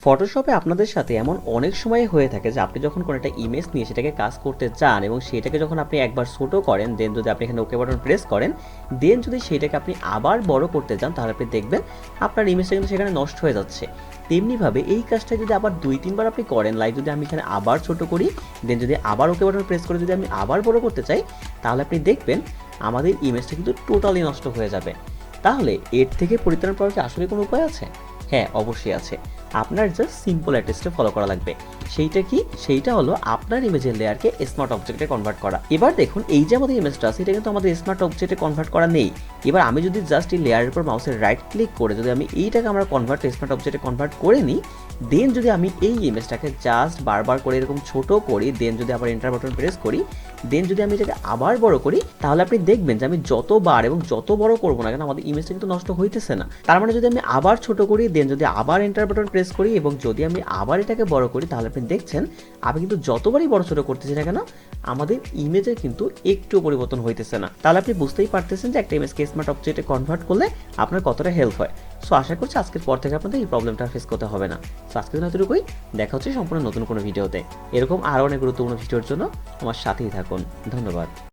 ফটোশপে আপনাদের সাথে এমন অনেক সময় হয়ে থাকে যে আপনি যখন কোনো একটা ইমেজ নিয়ে সেটাকে কাজ করতে চান এবং সেটাকে যখন আপনি একবার ছোটো করেন, দেন যদি আপনি এখানে ওকে বাটন প্রেস করেন, দেন যদি সেটাকে আপনি আবার বড় করতে চান, তাহলে আপনি দেখবেন আপনার ইমেজটা কিন্তু সেখানে নষ্ট হয়ে যাচ্ছে। তেমনিভাবে এই কাজটা যদি আবার 2-3 বার আপনি করেন, লাইক যদি আমি এখানে আবার ছোট করি, দেন যদি আবার ওকে বাটন প্রেস করে যদি আমি আবার বড় করতে চাই, তাহলে আপনি দেখবেন আমাদের ইমেজটা কিন্তু টোটালি নষ্ট হয়ে যাবে। তাহলে এর থেকে পরিত্রাণ পাওয়ার কি আসলে কোনো উপায় আছে? হ্যাঁ, অবশ্যই আছে। আপনার জাস্ট সিম্পল একটা স্টেপ ফলো করা লাগবে। সেইটা কি? সেইটা হলো আপনার ইমেজের লেয়ারকে স্মার্ট অবজেক্টে কনভার্ট করা। এবার দেখুন, এই যে আমাদের ইমেজটা আছে, এটা কিন্তু আমাদের স্মার্ট অবজেক্টে কনভার্ট করা নেই। এবার আমি যদি জাস্ট এই লেয়ারের উপর মাউসের রাইট ক্লিক করে যদি আমি এইটাকে আমরা কনভার্ট স্মার্ট অবজেক্টে কনভার্ট করে নিই, দেন যদি আমি এই ইমেজটাকে জাস্ট বারবার করে এরকম ছোট করি, দেন যদি আবার এন্টার বাটন প্রেস করি, দেন যদি আমি এটাকে আবার বড় করি, তাহলে আপনি দেখবেন যে আমি যতবার এবং যত বড় করবো না কেন, আমাদের ইমেজটা কিন্তু নষ্ট হইতেছে না। তার মানে যদি আমি আবার ছোট করি, দেন যদি আবার এন্টার বাটন প্রেস করি এবং যদি আমি আবার এটাকে বড় করি, তাহলে আপনি দেখছেন আমি কিন্তু যতবারই বড় ছোট করতেছি না কেন, আমাদের ইমেজের কিন্তু একটু পরিবর্তন হইতেছে না। তাহলে আপনি বুঝতেই পারতেছেন যে একটা ইমেজকে স্মার্ট অবজেক্টে কনভার্ট করলে আপনার কতটা হেল্প হয়। সো আশা করছি আজকের পর থেকে আপনাদের এই প্রবলেমটা ফেস করতে হবে না। সো আজকের জন্য এতটুকুই। দেখা হচ্ছে সম্পূর্ণ নতুন কোনো ভিডিওতে। এরকম আরও অনেক গুরুত্বপূর্ণ ভিডিওর জন্য আমার সাথেই থাকুন। ধন্যবাদ।